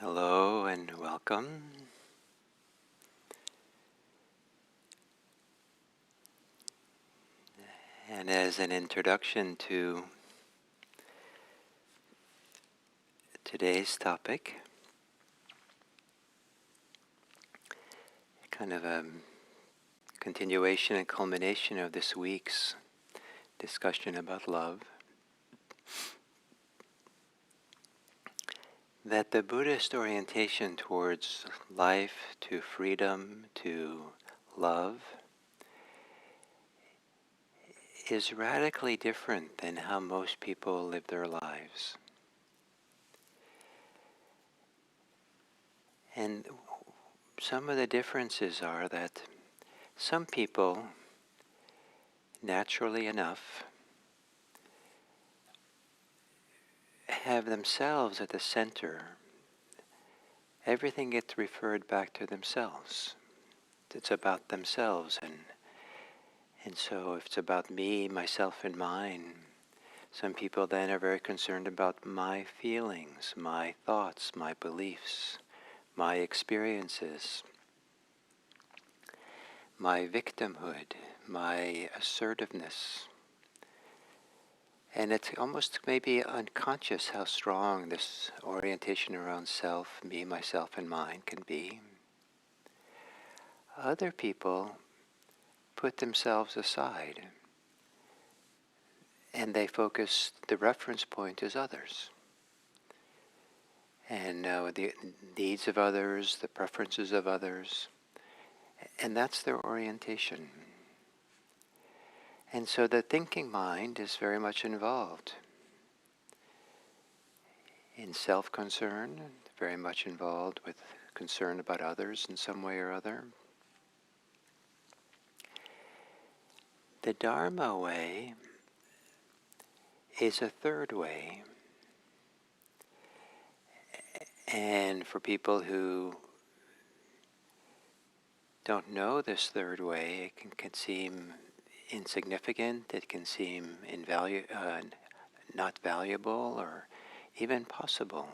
Hello and welcome. And as an introduction to today's topic, kind of a continuation and culmination of this week's discussion about love, that the Buddhist orientation towards life, to freedom, to love, is radically different than how most people live their lives. And some of the differences are that some people, naturally enough, have themselves at the center. Everything gets referred back to themselves. It's about themselves, and so if it's about me, myself, and mine, some people then are very concerned about my feelings, my thoughts, my beliefs, my experiences, my victimhood, my assertiveness. And it's almost maybe unconscious how strong this orientation around self, me, myself, and mine can be. Other people put themselves aside and they focus, the reference point is others. And the needs of others, the preferences of others, and that's their orientation. And so the thinking mind is very much involved in self-concern, very much involved with concern about others in some way or other. The Dharma way is a third way. And for people who don't know this third way, it can seem insignificant, it can seem not valuable or even possible.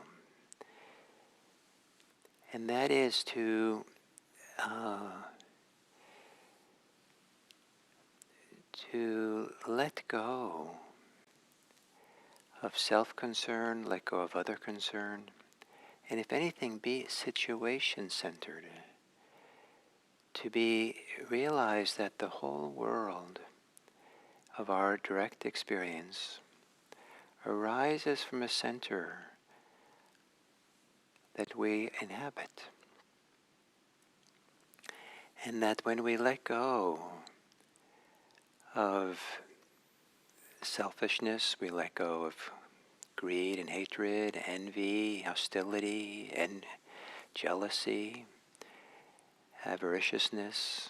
And that is to let go of self-concern, let go of other concern, and if anything, be situation-centered. To be realize that the whole world of our direct experience arises from a center that we inhabit. And that when we let go of selfishness, we let go of greed and hatred, envy, hostility, and jealousy, avariciousness,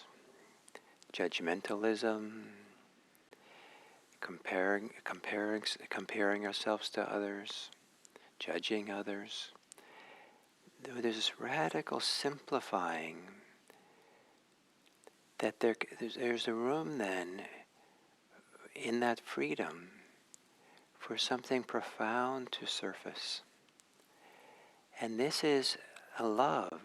judgmentalism, comparing ourselves to others, judging others. There's this radical simplifying that there's a room then in that freedom for something profound to surface. And this is a love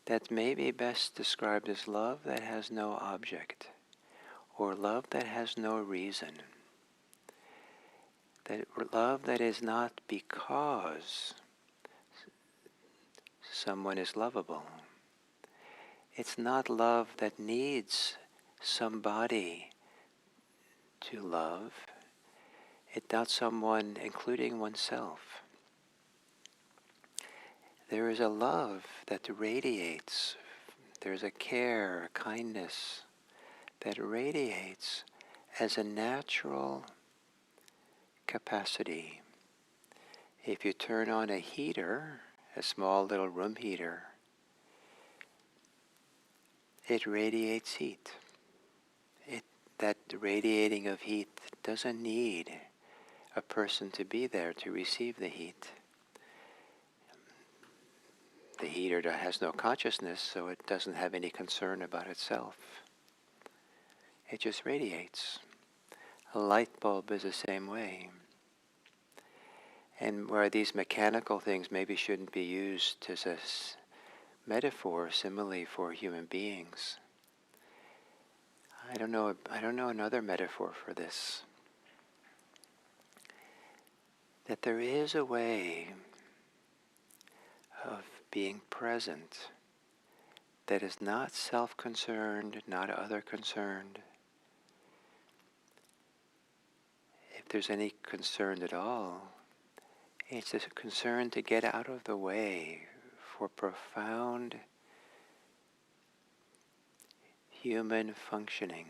that may be best described as love that has no object, or love that has no reason. That love that is not because someone is lovable. It's not love that needs somebody to love. It's not someone, including oneself. There is a love that radiates. There's a care, a kindness that radiates as a natural capacity. If you turn on a heater, a small little room heater, it radiates heat. That radiating of heat doesn't need a person to be there to receive the heat. The heater has no consciousness, so it doesn't have any concern about itself. It just radiates. A light bulb is the same way. And where these mechanical things maybe shouldn't be used as a metaphor, simile for human beings. I don't know another metaphor for this. That there is a way of being present that is not self-concerned, not other-concerned. If there's any concern at all, it's a concern to get out of the way for profound human functioning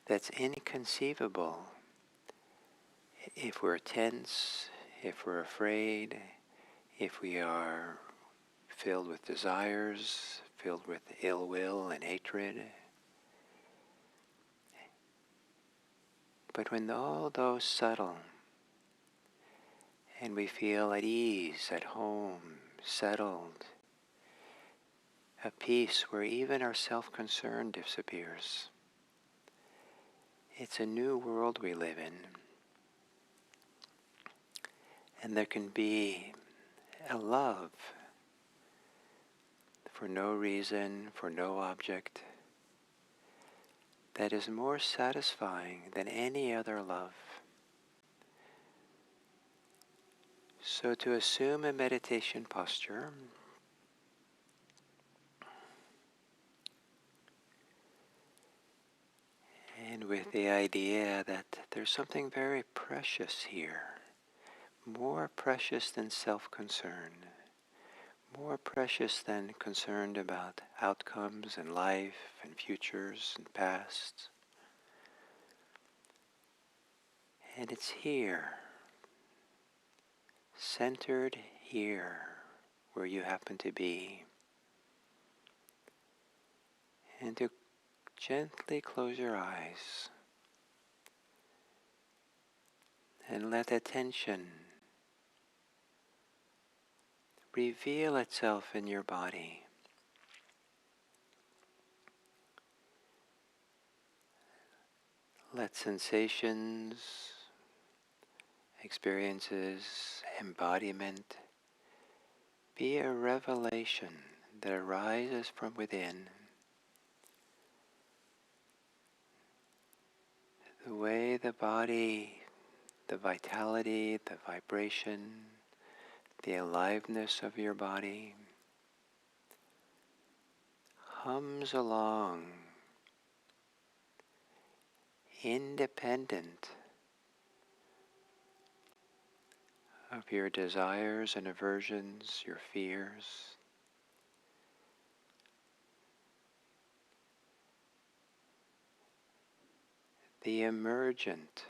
that's inconceivable if we're tense, if we're afraid, if we are filled with desires, filled with ill will and hatred. But when all those settle, and we feel at ease, at home, settled, a peace where even our self-concern disappears, it's a new world we live in. And there can be a love for no reason, for no object, that is more satisfying than any other love. So to assume a meditation posture, and with the idea that there's something very precious here, more precious than self-concern, more precious than concerned about outcomes and life and futures and pasts. And it's here, centered here, where you happen to be. And to gently close your eyes and let attention reveal itself in your body. Let sensations, experiences, embodiment be a revelation that arises from within. The way the body, the vitality, the vibration, the aliveness of your body hums along, independent of your desires and aversions, your fears. The emergent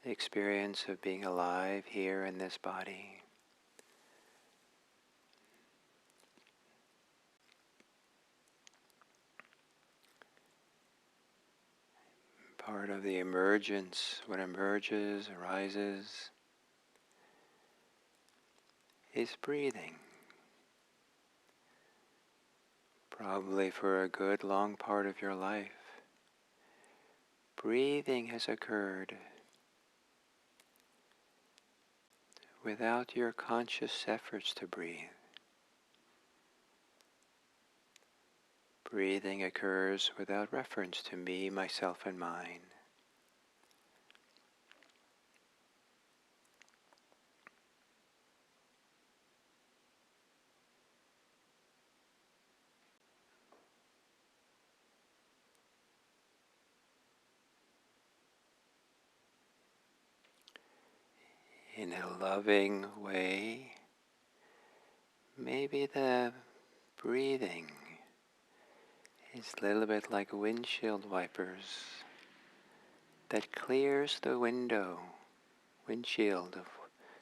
experience of being alive here in this body. Part of the emergence, what emerges, arises, is breathing. Probably for a good long part of your life, breathing has occurred without your conscious efforts to breathe. Breathing occurs without reference to me, myself, and mine. In a loving way, maybe the breathing is a little bit like windshield wipers that clears the windshield of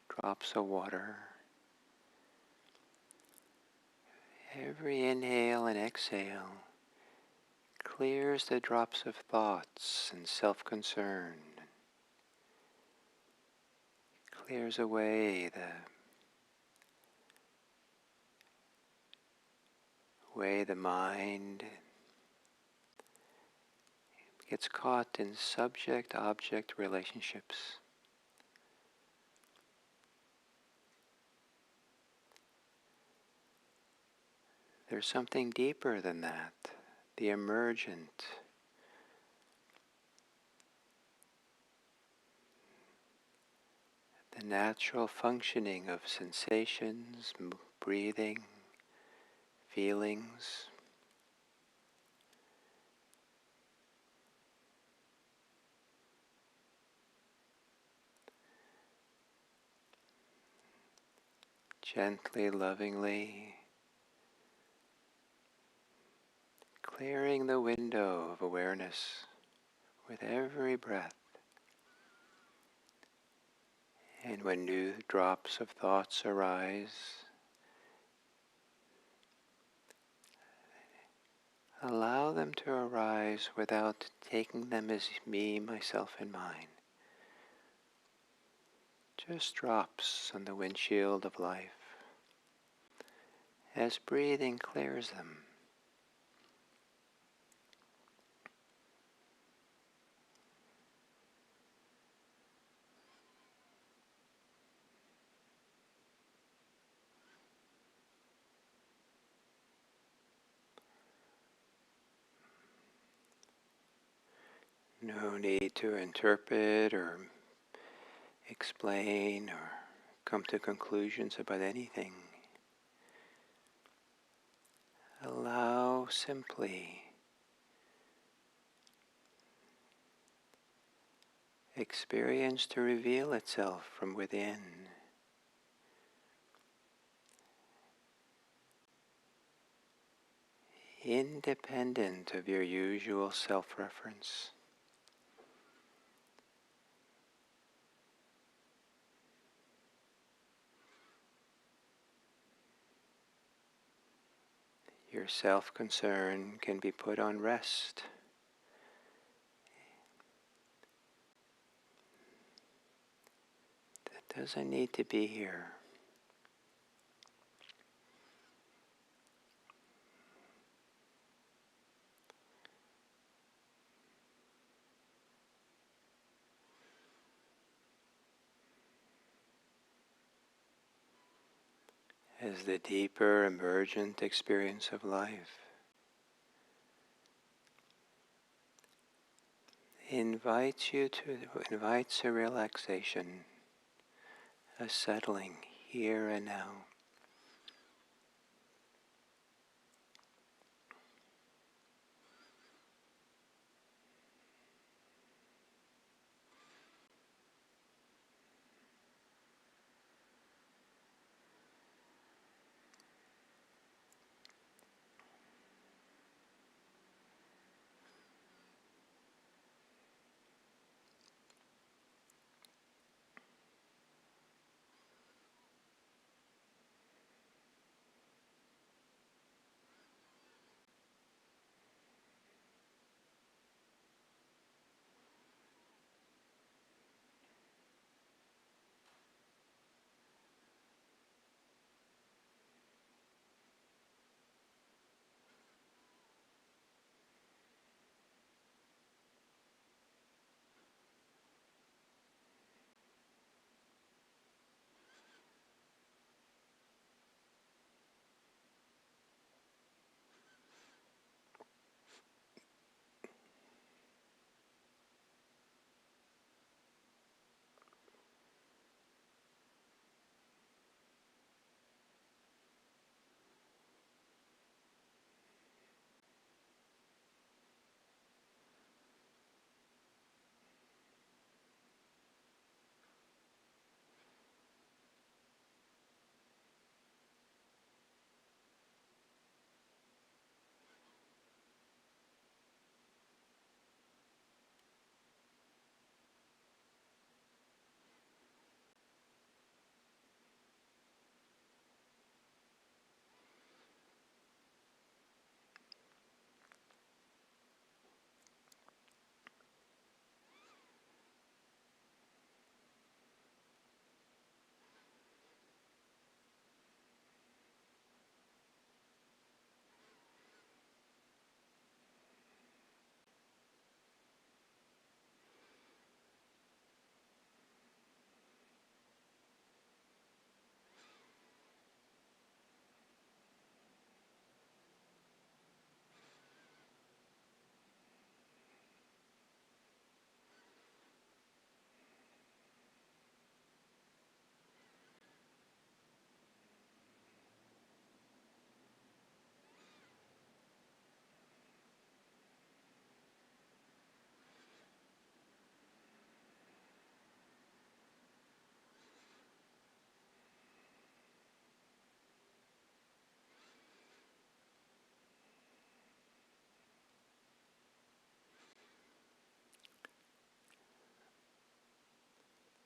drops of water. Every inhale and exhale clears the drops of thoughts and self-concern, clears away the way the mind gets caught in subject-object relationships. There's something deeper than that, the emergent, the natural functioning of sensations, breathing, feelings. Gently, lovingly, clearing the window of awareness with every breath. And when new drops of thoughts arise, allow them to arise without taking them as me, myself, and mine. Just drops on the windshield of life as breathing clears them. No need to interpret or explain or come to conclusions about anything. Allow simply experience to reveal itself from within. Independent of your usual self-reference. Your self-concern can be put on rest. That doesn't need to be here. As the deeper emergent experience of life invites a relaxation, a settling here and now.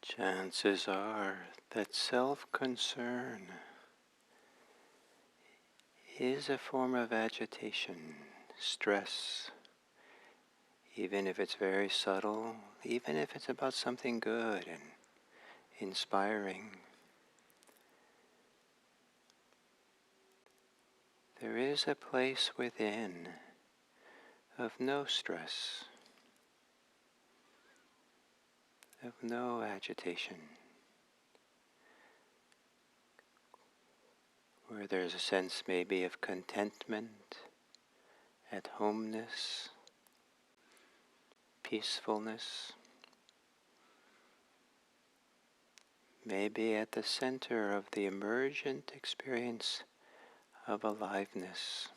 Chances are that self-concern is a form of agitation, stress, even if it's very subtle, even if it's about something good and inspiring. There is a place within of no stress, of no agitation, where there's a sense maybe of contentment, at homeness, peacefulness, maybe at the center of the emergent experience of aliveness.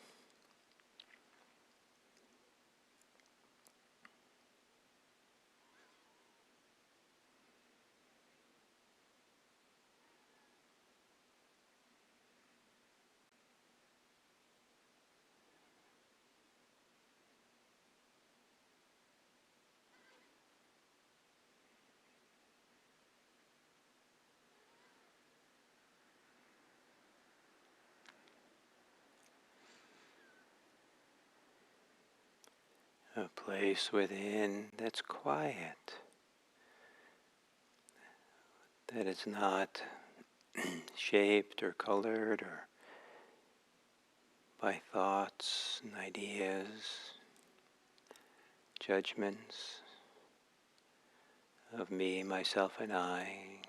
A place within that's quiet, that is not shaped or colored or by thoughts and ideas, judgments of me, myself, and I.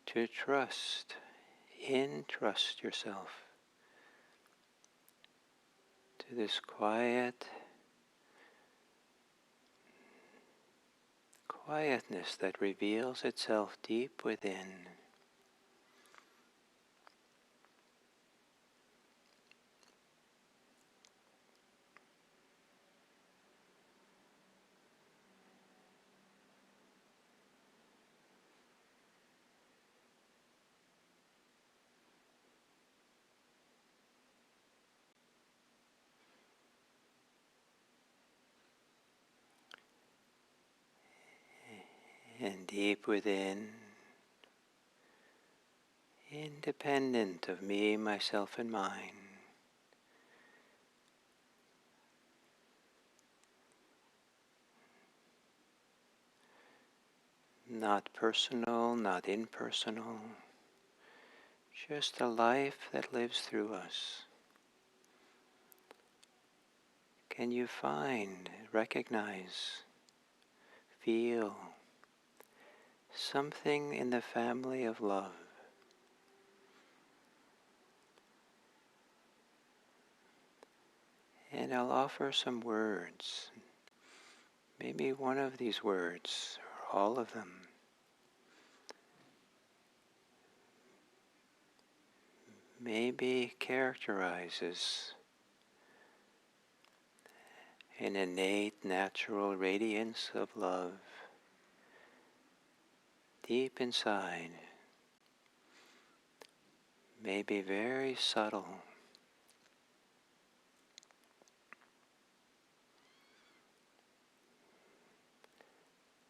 To entrust yourself to this quietness that reveals itself deep within. And deep within, independent of me, myself, and mine, not personal, not impersonal, just a life that lives through us. Can you find, recognize, feel something in the family of love? And I'll offer some words, maybe one of these words, or all of them, maybe characterizes an innate natural radiance of love deep inside, maybe very subtle.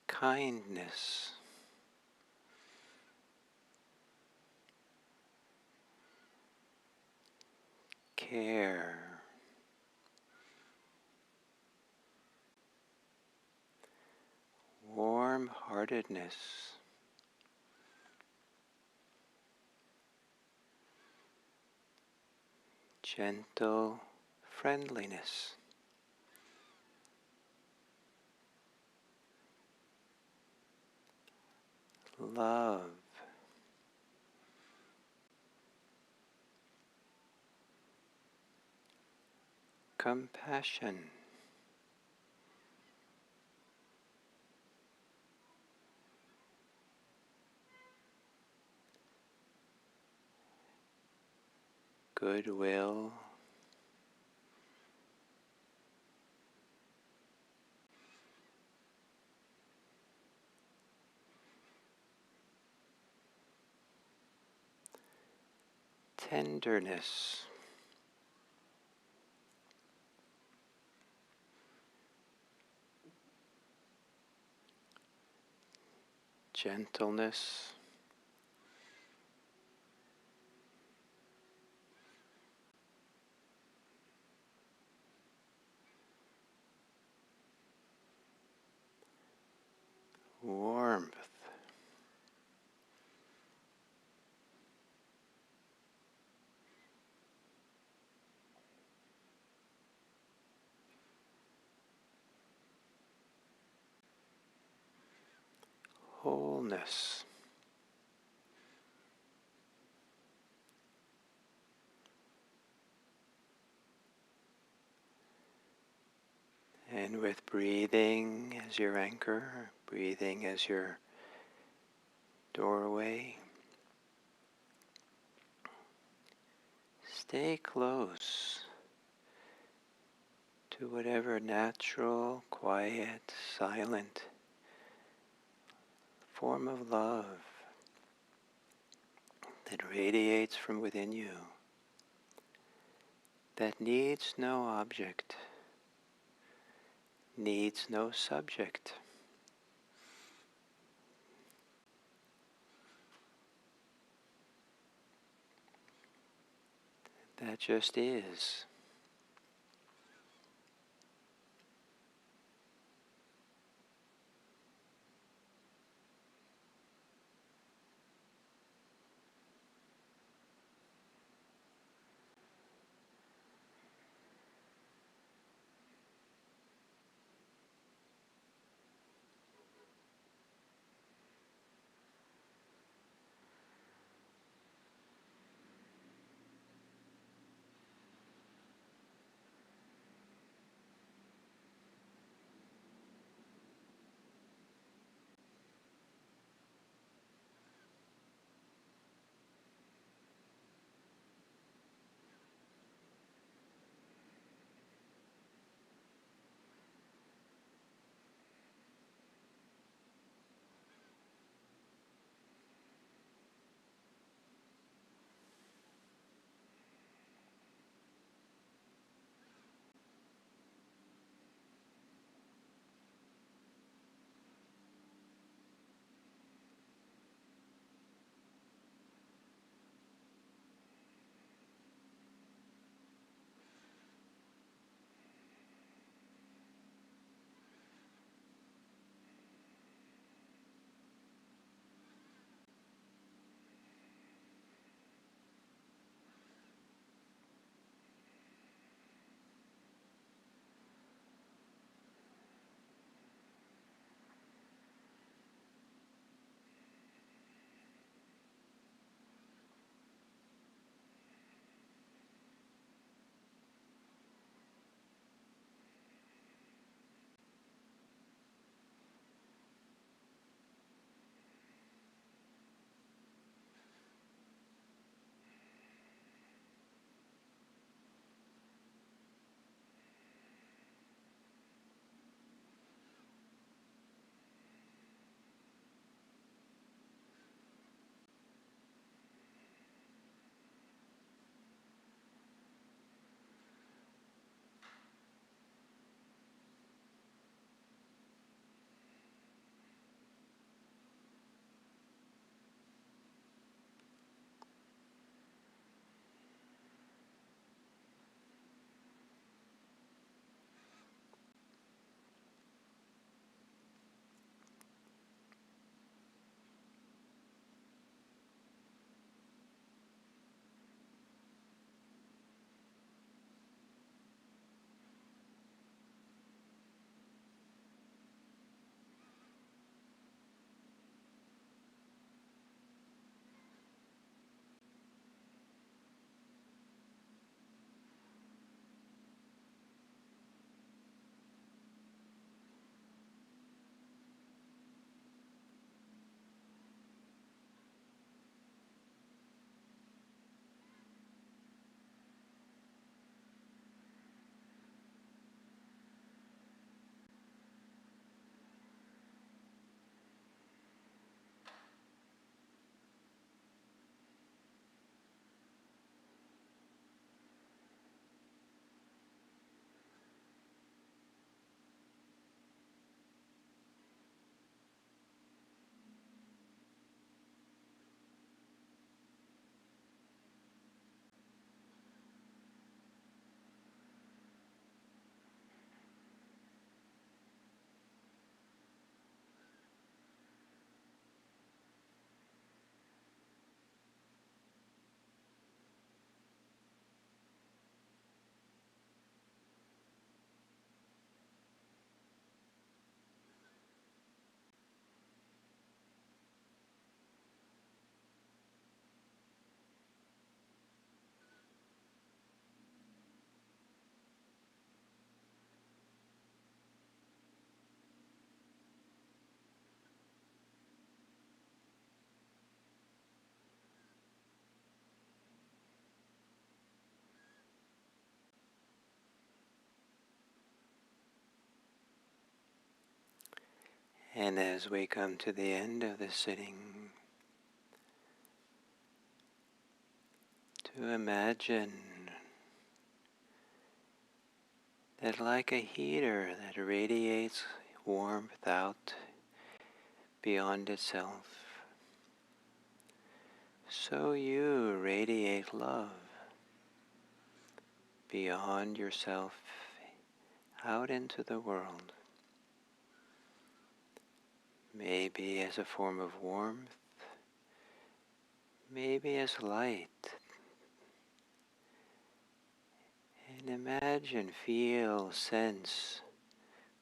Kindness, care, warm-heartedness, gentle friendliness, love, compassion, goodwill, tenderness, gentleness, warmth, wholeness. And with breathing as your anchor, breathing as your doorway, stay close to whatever natural, quiet, silent form of love that radiates from within you, that needs no object, needs no subject, that just is. And as we come to the end of this sitting, to imagine that like a heater that radiates warmth out beyond itself, so you radiate love beyond yourself out into the world. Maybe as a form of warmth, maybe as light. And imagine, feel, sense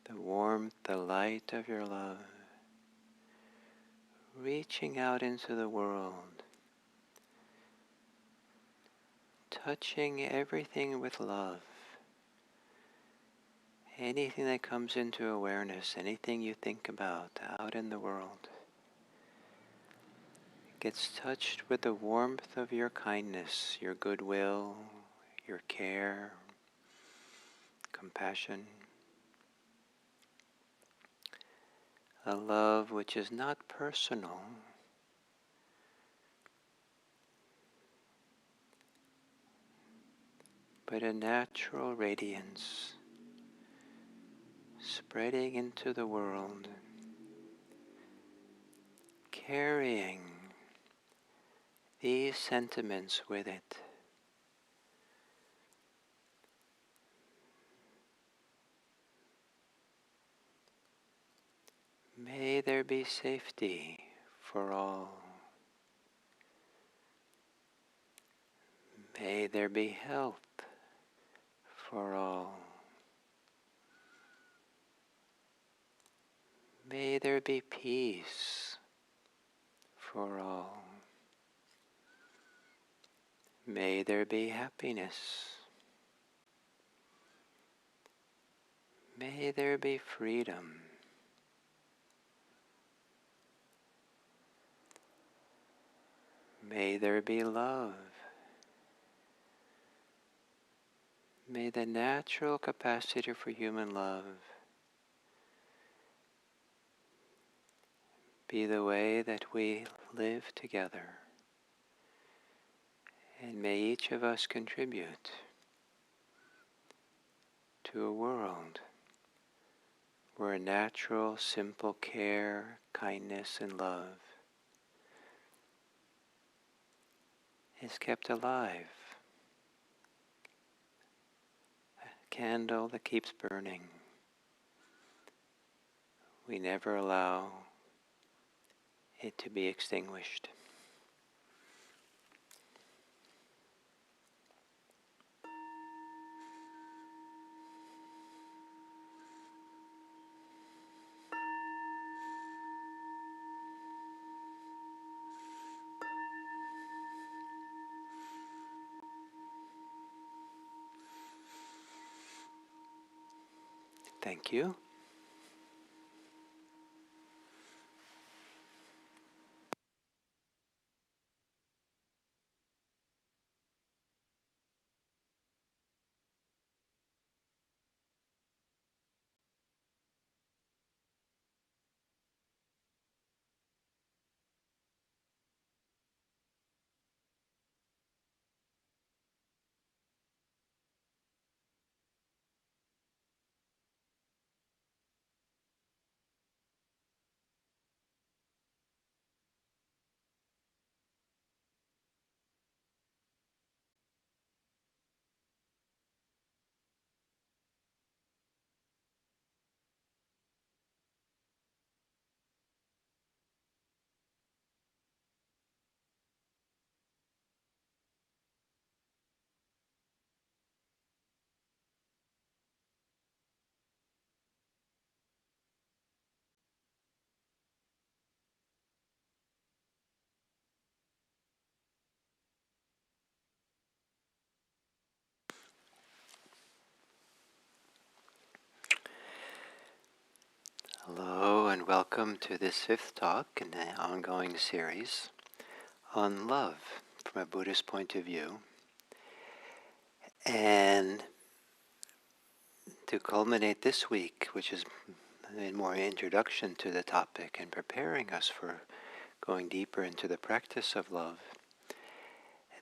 the warmth, the light of your love reaching out into the world, touching everything with love. Anything that comes into awareness, anything you think about out in the world, gets touched with the warmth of your kindness, your goodwill, your care, compassion. A love which is not personal, but a natural radiance spreading into the world, carrying these sentiments with it. May there be safety for all. May there be health for all. May there be peace for all. May there be happiness. May there be freedom. May there be love. May the natural capacity for human love be the way that we live together. And may each of us contribute to a world where natural, simple care, kindness, and love is kept alive. A candle that keeps burning. We never allow it to be extinguished. Thank you. Hello and welcome to this fifth talk in the ongoing series on love from a Buddhist point of view. And to culminate this week, which is and more introduction to the topic and preparing us for going deeper into the practice of love.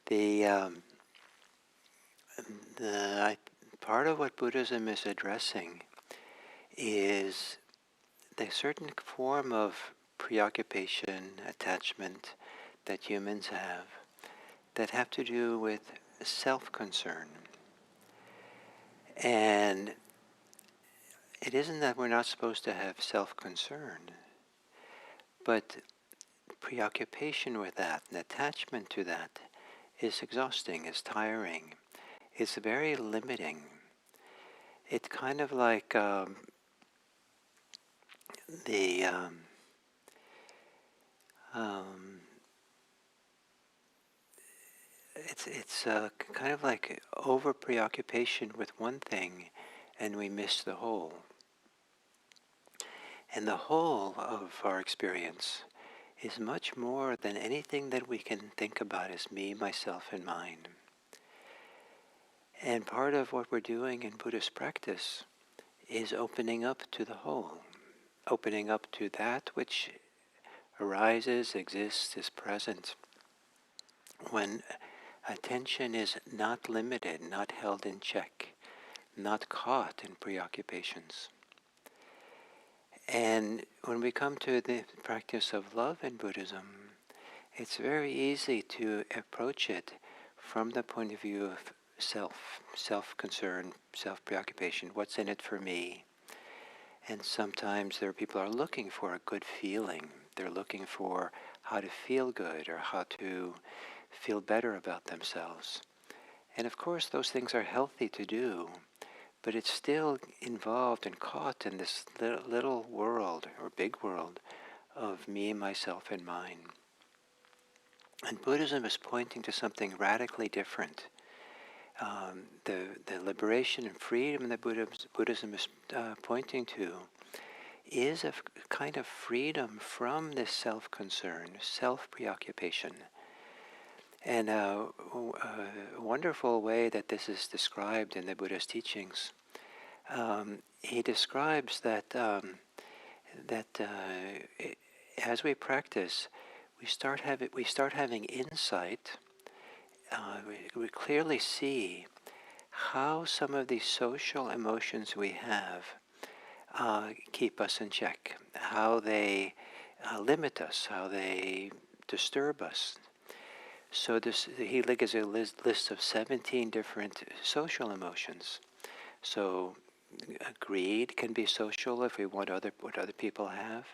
The, part of what Buddhism is addressing is the certain form of preoccupation, attachment that humans have to do with self-concern. And it isn't that we're not supposed to have self-concern, but preoccupation with that and attachment to that is exhausting, is tiring, is very limiting. It's kind of like the it's kind of like over preoccupation with one thing, and we miss the whole. And the whole of our experience is much more than anything that we can think about as me, myself, and mine. And part of what we're doing in Buddhist practice is opening up to the whole, opening up to that which arises, exists, is present, when attention is not limited, not held in check, not caught in preoccupations. And when we come to the practice of love in Buddhism, it's very easy to approach it from the point of view of self-concern, self-preoccupation. What's in it for me? And sometimes people are looking for a good feeling. They're looking for how to feel good or how to feel better about themselves. And of course, those things are healthy to do, but it's still involved and caught in this little world or big world of me, myself, and mine. And Buddhism is pointing to something radically different. The liberation and freedom that Buddhism is pointing to is a kind of freedom from this self-concern, self-preoccupation. And a wonderful way that this is described in the Buddha's teachings, he describes that as we practice, we start having insight. We clearly see how some of these social emotions we have keep us in check, how they limit us, how they disturb us. So he gives a list of 17 different social emotions. So greed can be social if we want what other people have.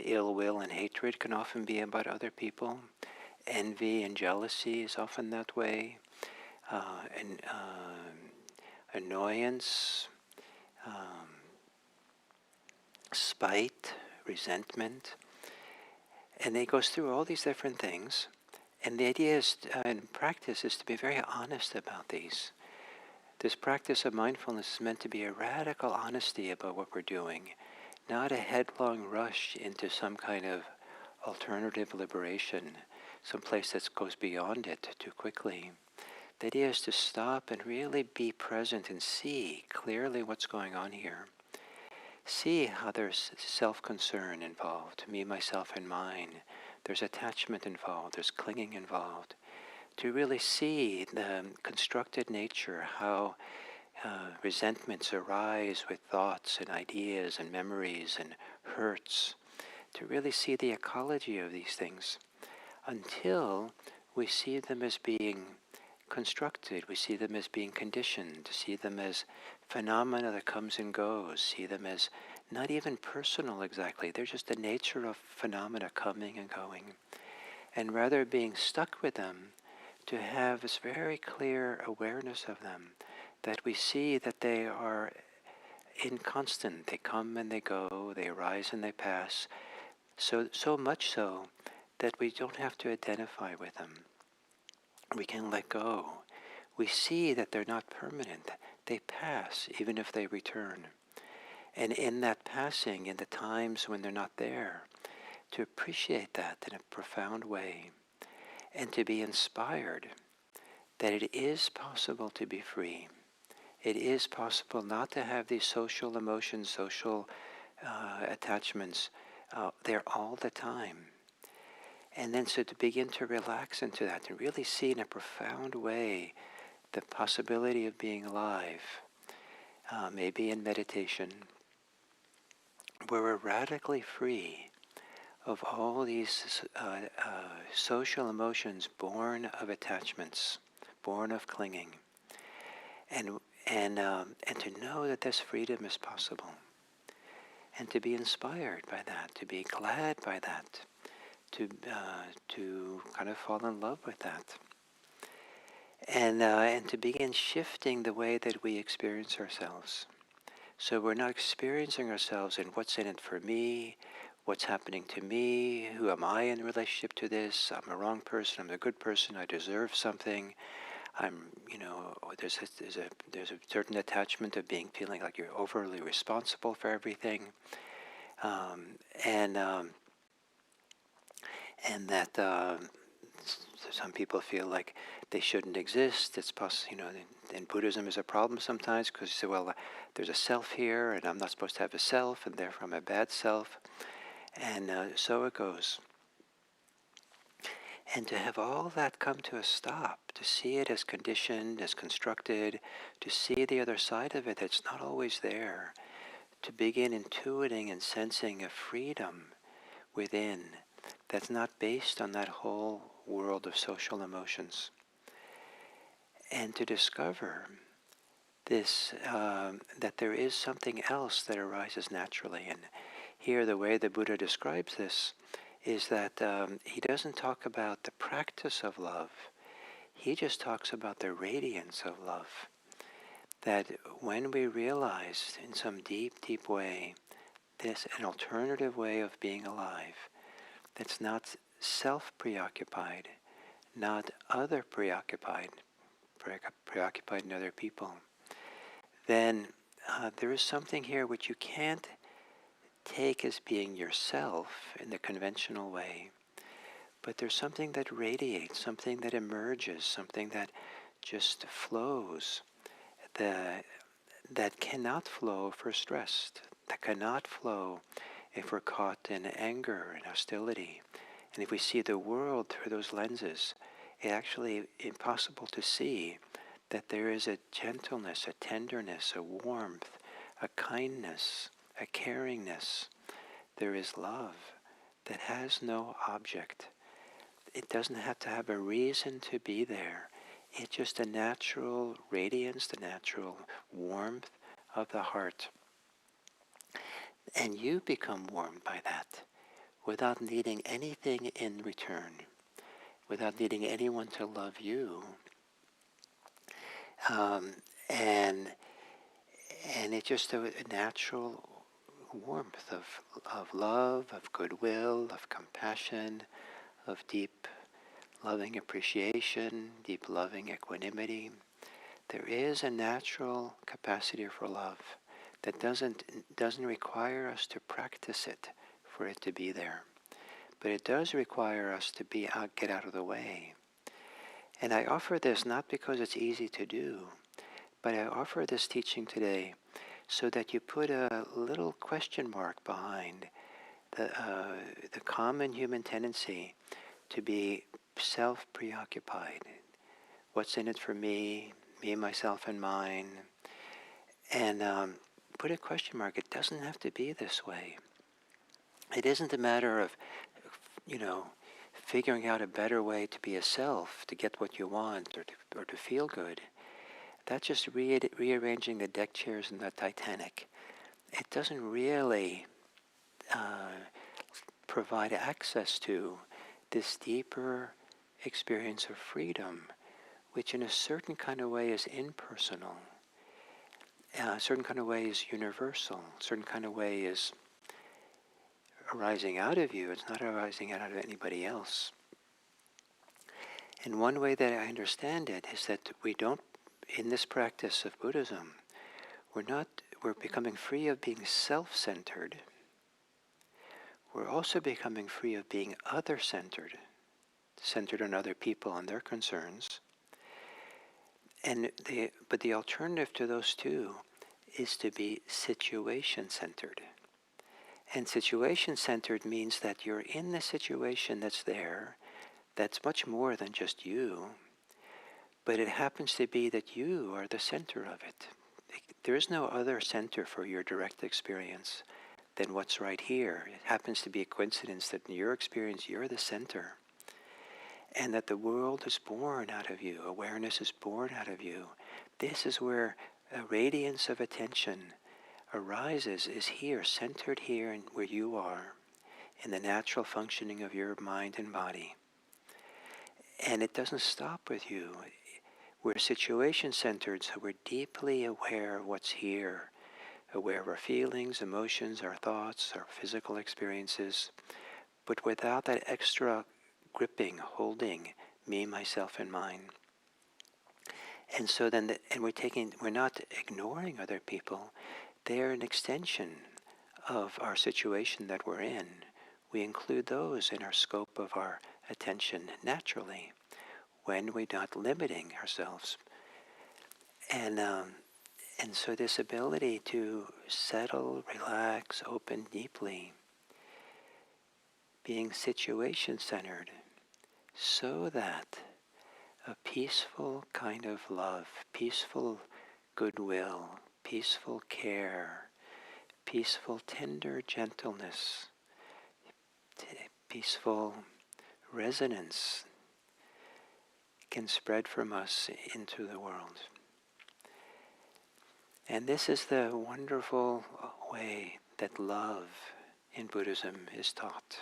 Ill will and hatred can often be about other people. Envy and jealousy is often that way. And annoyance, spite, resentment. And he goes through all these different things. And the idea is, in practice, is to be very honest about these. This practice of mindfulness is meant to be a radical honesty about what we're doing, not a headlong rush into some kind of alternative liberation, some place that goes beyond it too quickly. The idea is to stop and really be present and see clearly what's going on here. See how there's self-concern involved, me, myself, and mine. There's attachment involved, there's clinging involved. To really see the constructed nature, how resentments arise with thoughts and ideas and memories and hurts. To really see the ecology of these things until we see them as being constructed, we see them as being conditioned, see them as phenomena that comes and goes, see them as not even personal exactly. They're just the nature of phenomena coming and going. And rather being stuck with them, to have this very clear awareness of them, that we see that they are inconstant. They come and they go, they arise and they pass. So much so that we don't have to identify with them. We can let go. We see that they're not permanent. They pass, even if they return. And in that passing, in the times when they're not there, to appreciate that in a profound way, and to be inspired that it is possible to be free. It is possible not to have these social emotions, social attachments, they're all the time. And then so to begin to relax into that, to really see in a profound way the possibility of being alive, maybe in meditation, where we're radically free of all these social emotions born of attachments, born of clinging, and and to know that this freedom is possible, and to be inspired by that, to be glad by that, to kind of fall in love with that, and to begin shifting the way that we experience ourselves. So we're not experiencing ourselves in what's in it for me, what's happening to me, who am I in relationship to this, I'm a wrong person, I'm a good person, I deserve something, I'm, there's a certain attachment of feeling like you're overly responsible for everything, um, and um, and that some people feel like they shouldn't exist. It's possible, and Buddhism is a problem sometimes because you say, well, there's a self here, and I'm not supposed to have a self, and therefore I'm a bad self, and so it goes. And to have all that come to a stop, to see it as conditioned, as constructed, to see the other side of it that's not always there, to begin intuiting and sensing a freedom within that's not based on that whole world of social emotions. And to discover this, that there is something else that arises naturally. And here the way the Buddha describes this is that he doesn't talk about the practice of love. He just talks about the radiance of love. That when we realize in some deep, deep way, this an alternative way of being alive, that's not self-preoccupied, not other preoccupied in other people, then there is something here which you can't take as being yourself in the conventional way, but there's something that radiates, something that emerges, something that just flows, that cannot flow if we're stressed, that cannot flow if we're caught in anger and hostility. And if we see the world through those lenses, it's actually impossible to see that there is a gentleness, a tenderness, a warmth, a kindness, a caringness. There is love that has no object. It doesn't have to have a reason to be there. It's just a natural radiance, the natural warmth of the heart. And you become warmed by that without needing anything in return, without needing anyone to love you. Um, and and it's just a natural warmth of love, of goodwill, of compassion, of deep loving appreciation, deep loving equanimity. There is a natural capacity for love that doesn't require us to practice it for it to be there. But it does require us to get out of the way. And I offer this not because it's easy to do, but I offer this teaching today so that you put a little question mark behind the common human tendency to be self-preoccupied. What's in it for me, myself, and mine? And put a question mark. It doesn't have to be this way. It isn't a matter of, figuring out a better way to be a self, to get what you want, or to feel good. That's just rearranging the deck chairs in the Titanic. It doesn't really provide access to this deeper experience of freedom, which in a certain kind of way is impersonal, a certain kind of way is universal, a certain kind of way is arising out of you. It's not arising out of anybody else. And one way that I understand it is that we don't, in this practice of Buddhism, we're becoming free of being self-centered. We're also becoming free of being other-centered, centered on other people and their concerns. But the alternative to those two is to be situation-centered. And situation-centered means that you're in the situation that's there, that's much more than just you, but it happens to be that you are the center of it. There is no other center for your direct experience than what's right here. It happens to be a coincidence that in your experience, you're the center, and that the world is born out of you. Awareness is born out of you. This is where a radiance of attention arises, is here, centered here and where you are, in the natural functioning of your mind and body. And it doesn't stop with you. We're situation-centered, so we're deeply aware of what's here, aware of our feelings, emotions, our thoughts, our physical experiences, but without that extra gripping, holding me, myself, and mine. And so then, we're not ignoring other people. They're an extension of our situation that we're in. We include those in our scope of our attention naturally, when we're not limiting ourselves. And so this ability to settle, relax, open deeply, being situation-centered, so that a peaceful kind of love, peaceful goodwill, peaceful care, peaceful tender gentleness, peaceful resonance can spread from us into the world. And this is the wonderful way that love in Buddhism is taught.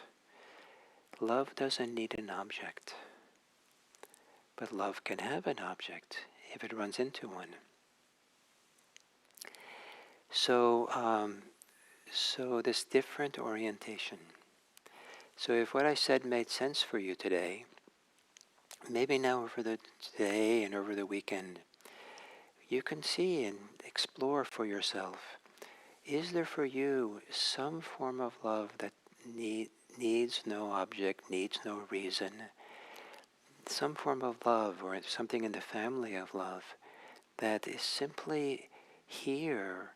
Love doesn't need an object, but love can have an object if it runs into one. So this different orientation. So if what I said made sense for you today, maybe now over the day and over the weekend, you can see and explore for yourself, is there for you some form of love that needs no object, needs no reason, some form of love or something in the family of love that is simply here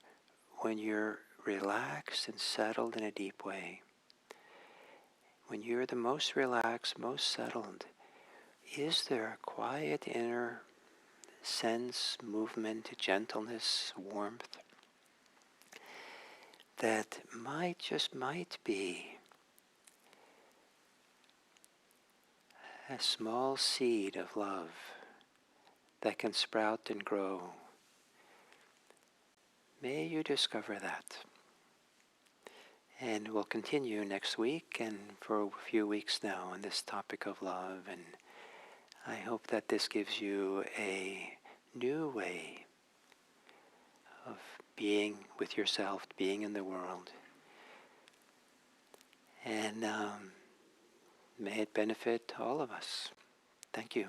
when you're relaxed and settled in a deep way? When you're the most relaxed, most settled, is there a quiet inner sense, movement, gentleness, warmth that might be a small seed of love that can sprout and grow? May you discover that. And we'll continue next week and for a few weeks now on this topic of love. And I hope that this gives you a new way of being with yourself, being in the world. And may it benefit all of us. Thank you.